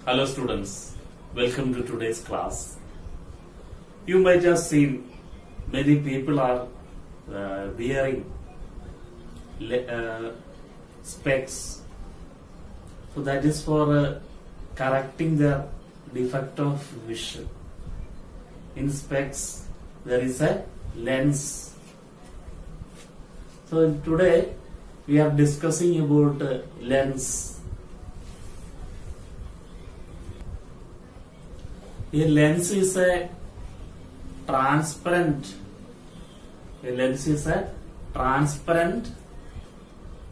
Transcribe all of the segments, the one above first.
Hello students, welcome to today's class. You might have seen many people are wearing specs. So that is for correcting the defect of vision. In specs there is a lens. So today we are discussing about lens. A lens is a transparent.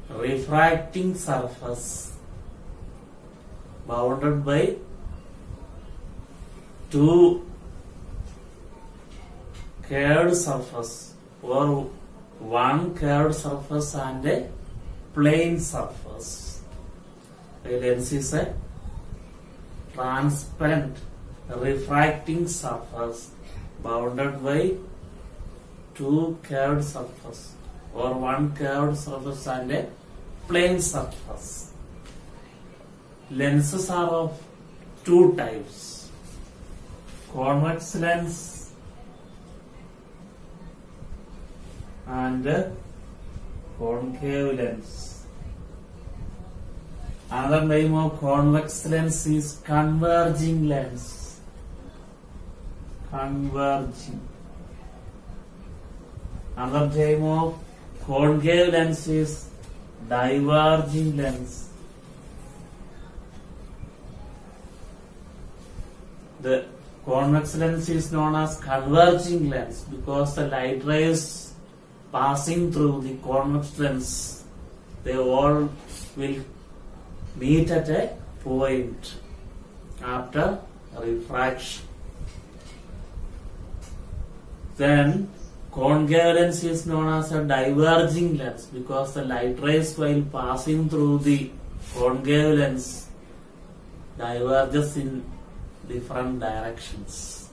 Refracting surface bounded by two curved surface or one curved surface and a plane surface. A lens is a transparent refracting surface bounded by two curved surface or one curved surface and a plane surface. Lenses are of two types: convex lens and concave lens. Another name of convex lens is converging lens. Another name of concave lens is diverging lens. The convex lens is known as converging lens because the light rays passing through the convex lens, they all will meet at a point after refraction. Then concave lens is known as a diverging lens because the light rays while passing through the concave lens diverges in different directions.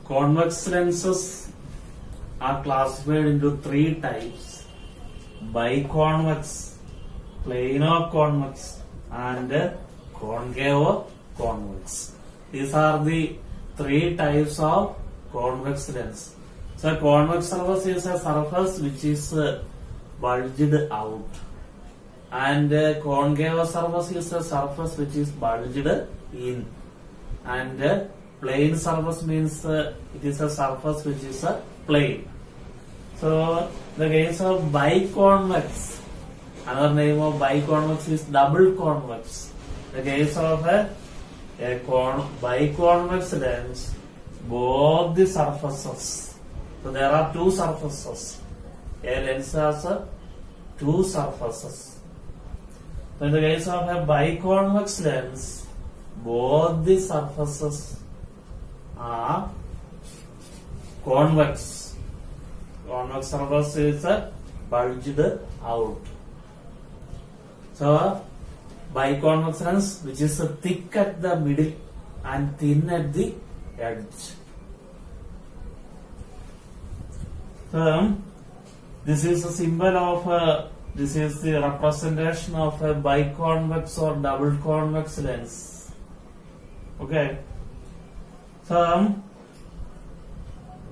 Convex lenses are classified into three types: biconvex, plano convex and concave convex. These are the three types of convex lens. So convex surface is a surface which is bulged out, and concave surface is a surface which is bulged in, and plane surface means it is a surface which is a plane. So the case of biconvex, another name of biconvex is double convex. The case of a biconvex lens, both the surfaces. So there are two surfaces. A lens has two surfaces. So in the case of a biconvex lens, both the surfaces are convex. Convex surface is bulged out. So biconvex lens, which is thick at the middle and thin at the edge. So this is a symbol of this is the representation of a biconvex or double convex lens. Okay. So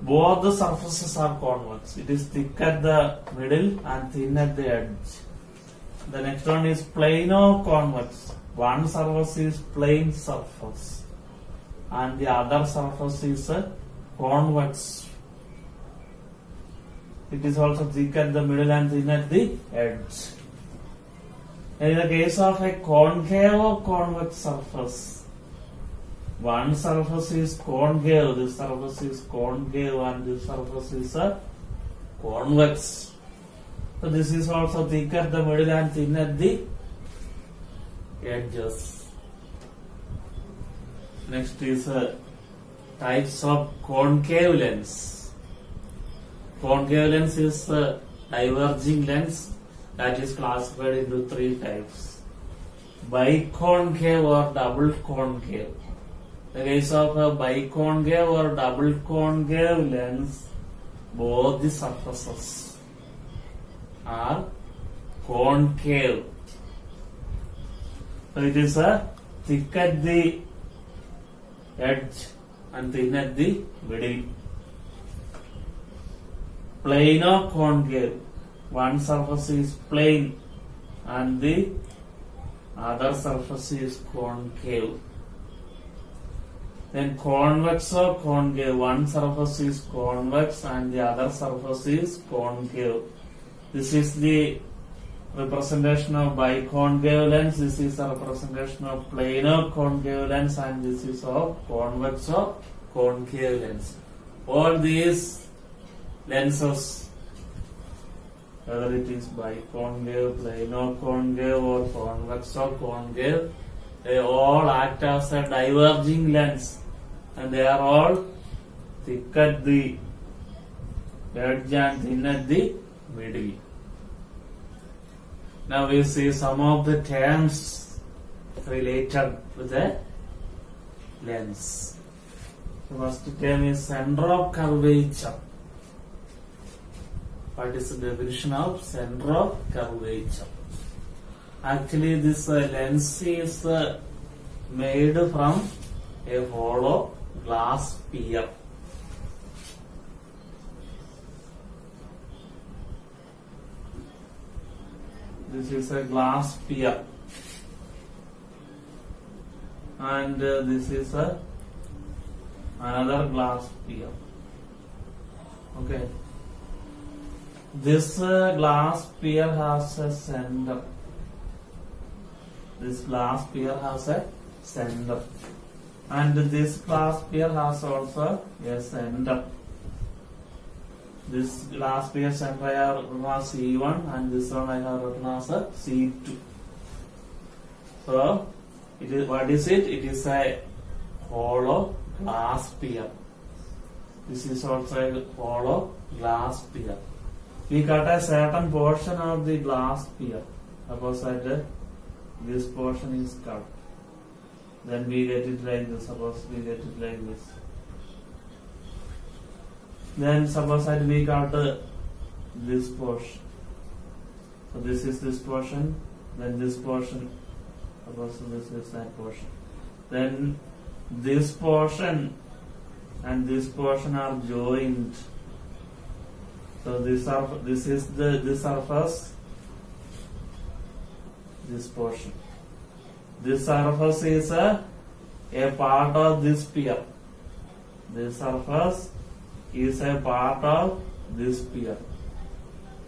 both the surfaces are convex. It is thick at the middle and thin at the edge. The next one is plano convex. One surface is plane surface and the other surface is convex. It is also thick at the middle and thin at the edge. In the case of a concave convex surface, one surface is concave, this surface is concave and this surface is convex. So this is also thick at the middle and thin at the edges. Next is types of concave lens. Concave lens is diverging lens that is classified into three types: biconcave or double concave. The case of a biconcave or double concave lens, both the surfaces are concave. So it is a thick at the edge and thin at the middle. Plane or concave. One surface is plane and the other surface is concave. Then convex or concave. One surface is convex and the other surface is concave. This is the representation of biconcave lens. This is a representation of planar concave lens, and this is of convex or concave lens. All these lenses, whether it is biconcave, planar concave or convex or concave, they all act as a diverging lens, and they are all thick at the edge and thin at the middle. Now we see some of the terms related with the lens. The first term is center of curvature. What is the definition of center of curvature? Actually, this lens is made from a hollow glass sphere. This is a glass sphere, and this is another glass sphere. Okay. This glass sphere has a center. This glass sphere has a center, and this glass sphere has also a center. This glass sphere center I have written as C1, and this one I have written as a C2. So, it is, what is it? It is a hollow glass sphere. This is also a hollow glass sphere. We cut a certain portion of the glass sphere. Suppose that this portion is cut. Then we get it like this. Suppose we get it like this. Then suppose that we cut this portion. So this is this portion. Then this portion. Suppose this is that portion. Then this portion and this portion are joined. So this is this surface, this portion. This surface is a part of this sphere. This surface is a part of this sphere,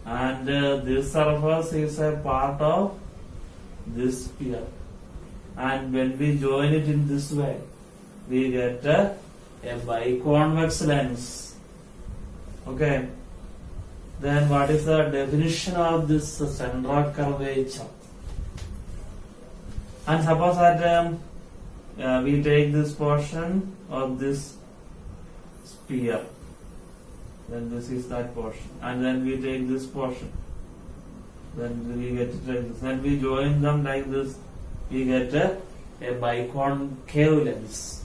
and this surface is a part of this sphere. And when we join it in this way, we get a biconvex lens. Okay. Then what is the definition of this center of curvature? And suppose that we take this portion of this sphere, then this is that portion, and then we take this portion, then we get it like this, then we join them like this, we get a biconcave lens.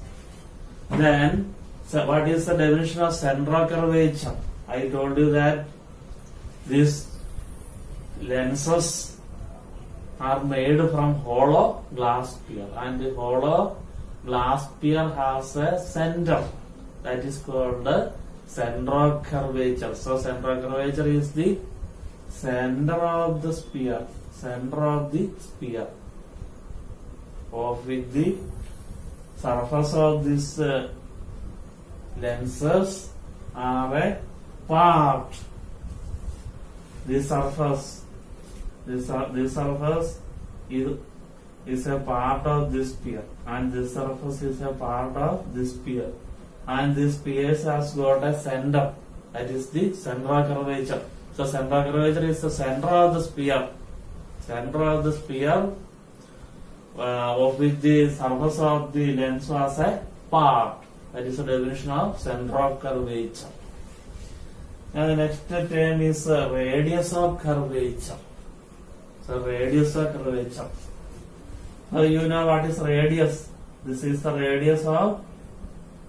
Then, so what is the definition of center of curvature? I told you that these lenses are made from hollow glass sphere, and the hollow glass sphere has a center that is called the center of curvature. So center of curvature is the center of the sphere, of which the surface of these lenses are a part. This surface is a part of this sphere, and this surface is a part of this sphere, and this sphere has got a center, that is the center of curvature. So center of curvature is the center of the sphere, of which the surface of the lens was a part. That is the definition of center of curvature. Now the next term is radius of curvature. So radius of curvature. So you know what is radius? This is the radius of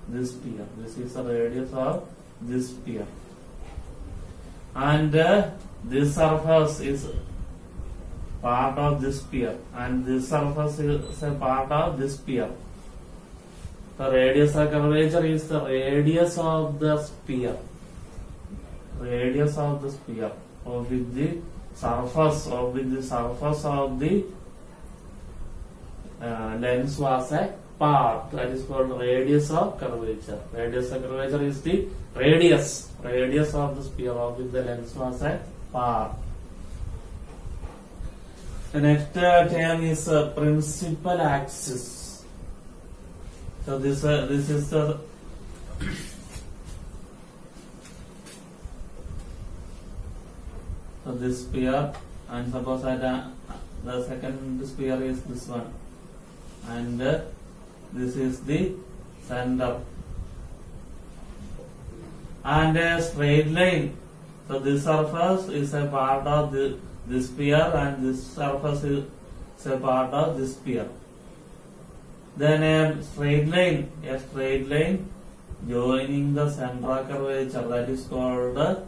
this sphere. This is the radius of this sphere. And this surface is part of this sphere, and this surface is a part of this sphere. The radius of curvature is the radius of the sphere. Radius of the sphere, of which the surface of the lens was a part. That is called radius of curvature. Radius of curvature is the radius of the sphere of which the lens was a part. The next term is principal axis. So this is the so this sphere, and suppose that the second sphere is this one, and this is the center, and a straight line. So this surface is a part of this sphere, and this surface is a part of this sphere. Then a straight line joining the central curvature, that is called the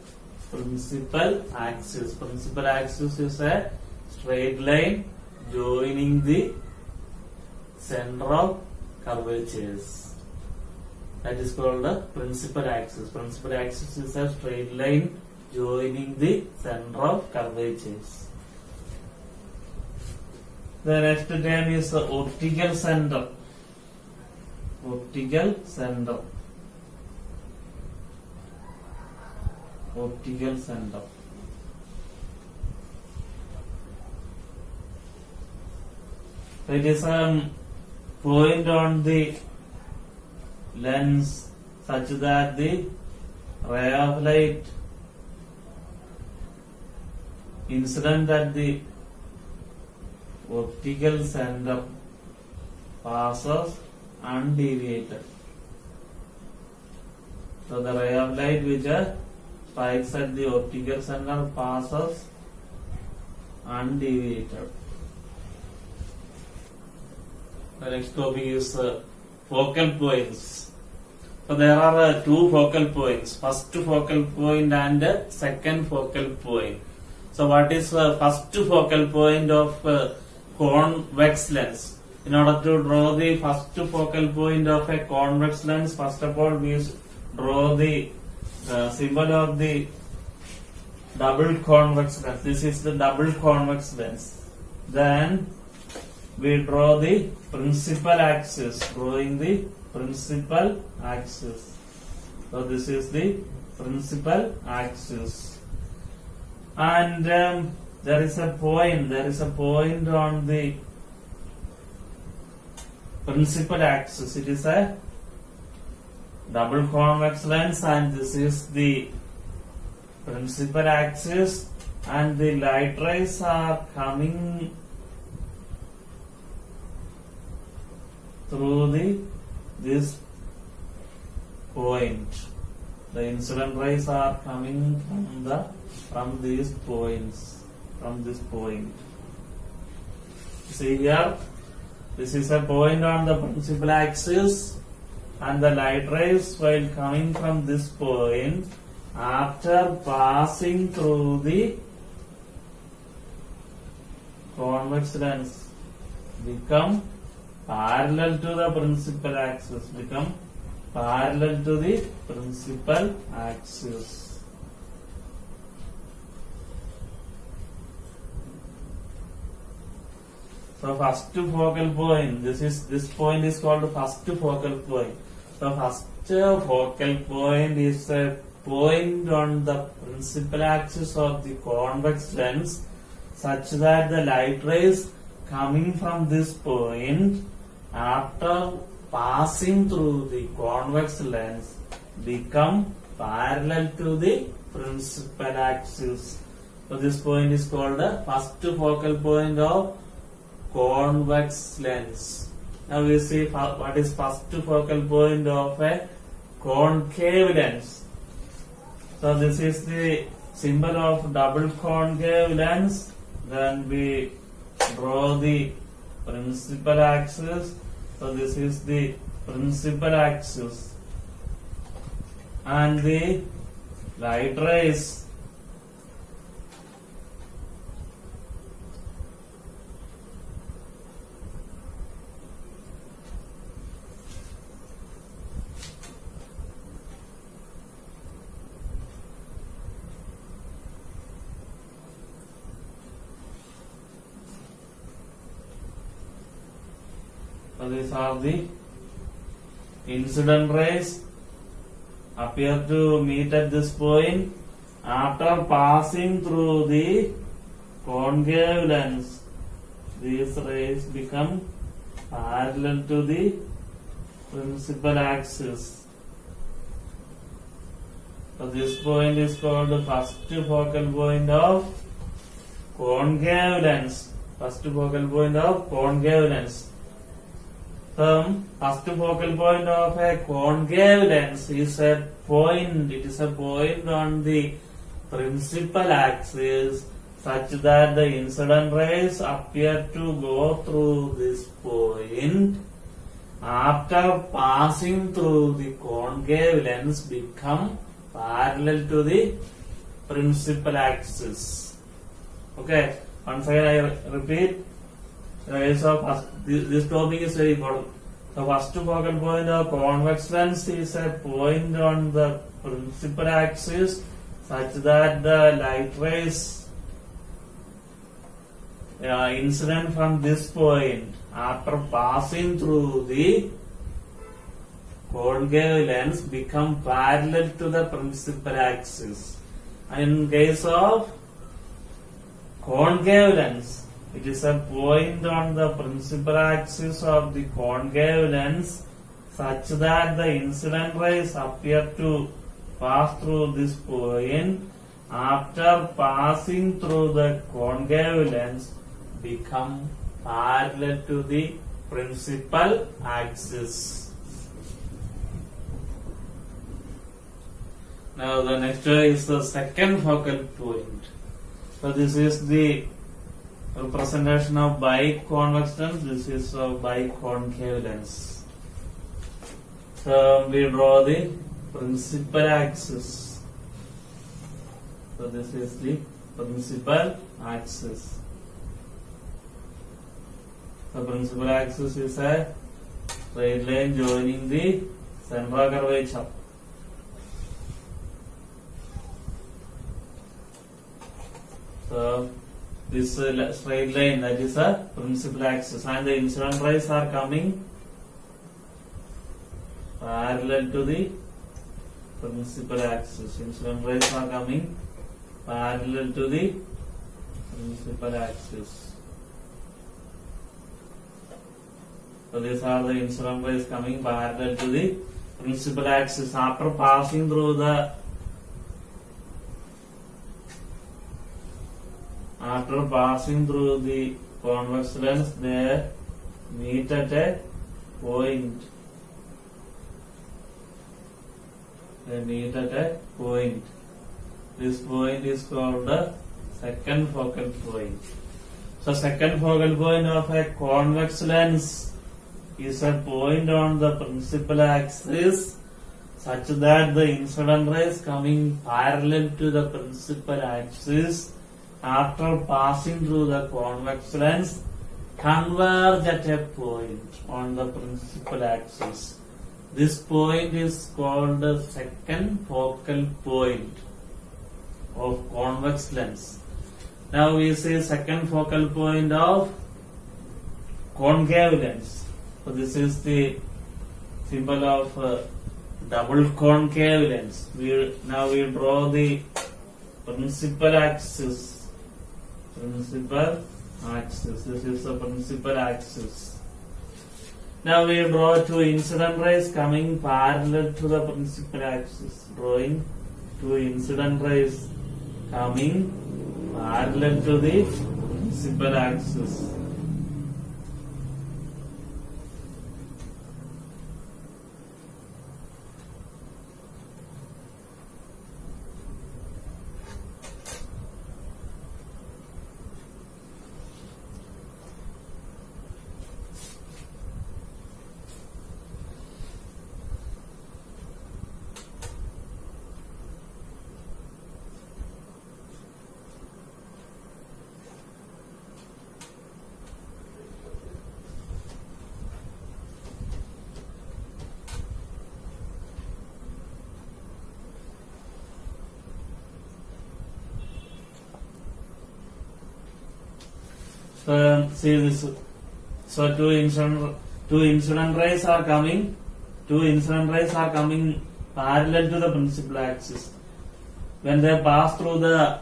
principal axis. Principal axis is a straight line joining the center of curvatures. That is called the principal axis. Principal axis is a straight line joining the center of curvatures. The next term is the optical center. Optical center. Optical center. It is a point on the lens such that the ray of light incident at the optical center passes undeviated. So the ray of light which strikes at the optical center passes undeviated. The next topic is focal points. So there are two focal points, first focal point and second focal point. So what is first focal point of convex lens? In order to draw the first focal point of a convex lens, first of all we draw the symbol of the double convex lens. This is the double convex lens. Then we draw the principal axis, drawing the principal axis. So this is the principal axis, and there is a point on the principal axis. It is a double convex lens, and this is the principal axis, and the light rays are coming through this point. The incident rays are coming from these points, from this point. See here, this is a point on the principal axis, and the light rays, while coming from this point, after passing through the convex lens, become parallel to the principal axis, So first focal point, this point is called first focal point. So first focal point is a point on the principal axis of the convex lens, such that the light rays coming from this point, after passing through the convex lens, become parallel to the principal axis. So this point is called the first focal point of convex lens. Now we see what is first focal point of a concave lens. So this is the symbol of double concave lens. Then we draw the principal axis. So this is the principal axis, and the light rays So these are the incident rays appear to meet at this point. After passing through the concave lens, these rays become parallel to the principal axis. So this point is called the first focal point of concave lens. First focal point of concave lens. The first focal point of a concave lens is a point. It is a point on the principal axis such that the incident rays appear to go through this point. After passing through the concave lens, become parallel to the principal axis. Okay, once again I repeat. So this topic is very important. The first focal point of convex lens is a point on the principal axis such that the light rays incident from this point after passing through the concave lens become parallel to the principal axis. In case of concave lens, it is a point on the principal axis of the concave lens such that the incident rays appear to pass through this point. After passing through the concave lens, become parallel to the principal axis. Now the next is the second focal point. So this is the representation of biconvex lens. This is a biconcave lens. So we draw the principal axis. So this is the principal axis. The principal axis is a straight line joining the central curvature. So this straight line, that is a principal axis, and the incident rays are coming parallel to the principal axis. Incident rays are coming parallel to the principal axis. So these are the incident rays coming parallel to the principal axis. After passing through the convex lens, they meet at a point. This point is called the second focal point. So second focal point of a convex lens is a point on the principal axis such that the incident rays coming parallel to the principal axis after passing through the convex lens converge at a point on the principal axis. This point is called the second focal point of convex lens. Now we see second focal point of concave lens. So this is the symbol of double concave lens. Now we draw the principal axis. This is the principal axis. Now we draw two incident rays coming parallel to the principal axis. Drawing two incident rays coming parallel to the principal axis. See this. So two incident two incident rays are coming parallel to the principal axis. When they pass through the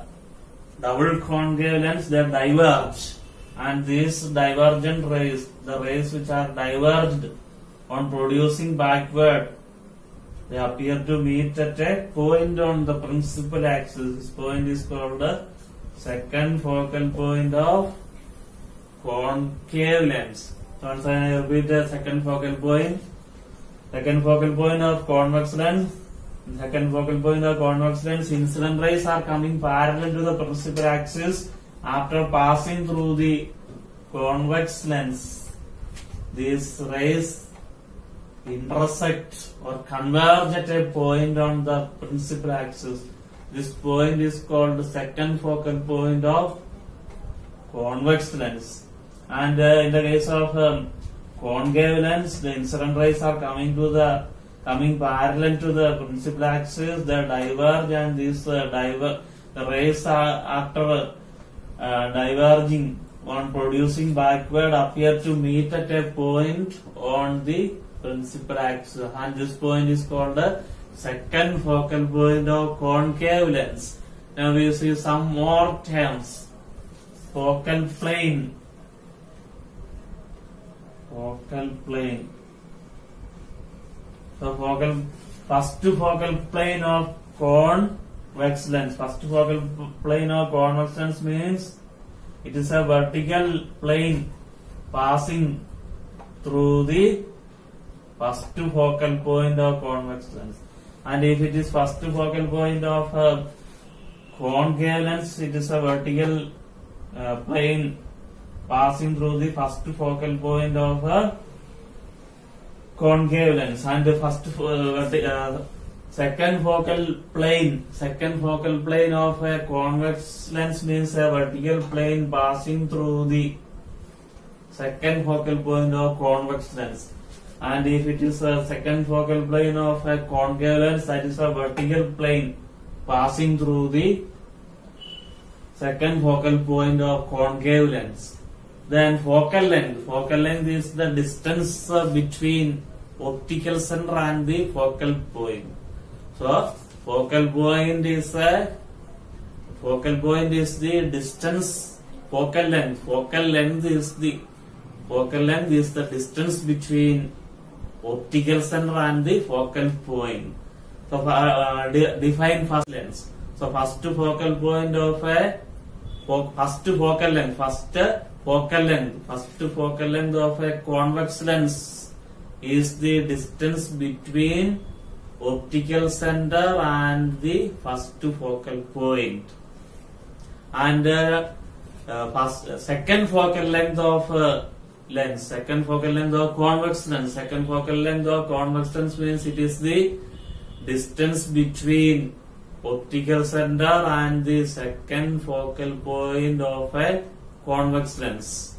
double concave lens, they diverge, and these divergent rays, the rays which are diverged on producing backward, they appear to meet at a point on the principal axis. This point is called the second focal point of concave lens. So once I repeat the second focal point of convex lens. Second focal point of convex lens, incident rays are coming parallel to the principal axis. After passing through the convex lens, these rays intersect or converge at a point on the principal axis. This point is called the second focal point of convex lens. And in the case of concave lens, the incident rays are coming parallel to the principal axis. They diverge, and these the rays are after diverging on producing backward appear to meet at a point on the principal axis, and this point is called the second focal point of concave lens. Now we see some more terms. Focal plane. So first focal plane of convex lens. First focal plane of convex lens means it is a vertical plane passing through the first focal point of convex lens. And if it is first focal point of concave lens, it is a vertical plane passing through the first focal point of concave lens. And the second focal plane of a convex lens means a vertical plane passing through the second focal point of convex lens. And if it is a second focal plane of a concave lens, that is a vertical plane passing through the second focal point of concave lens. Then focal length is the distance between optical center and the focal point. So focal point is the distance. Focal length is the distance between optical center and the focal point. So define first lens. So first focal point of a first focal length of a convex lens is the distance between optical center and the first focal point. And second focal length of convex lens means it is the distance between optical center and the second focal point of a convex lens.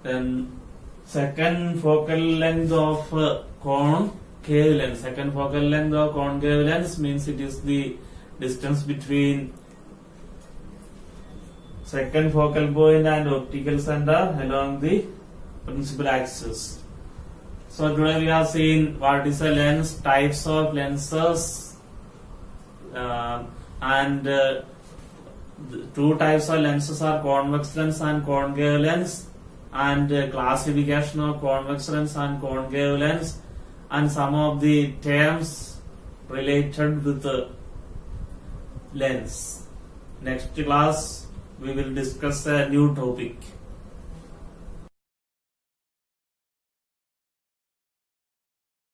Then second focal length of concave lens means it is the distance between second focal point and optical center along the principal axis. So today we have seen what is a lens, types of lenses, and two types of lenses are convex lens and concave lens, and classification of convex lens and concave lens, and some of the terms related with the lens. Next class we will discuss a new topic.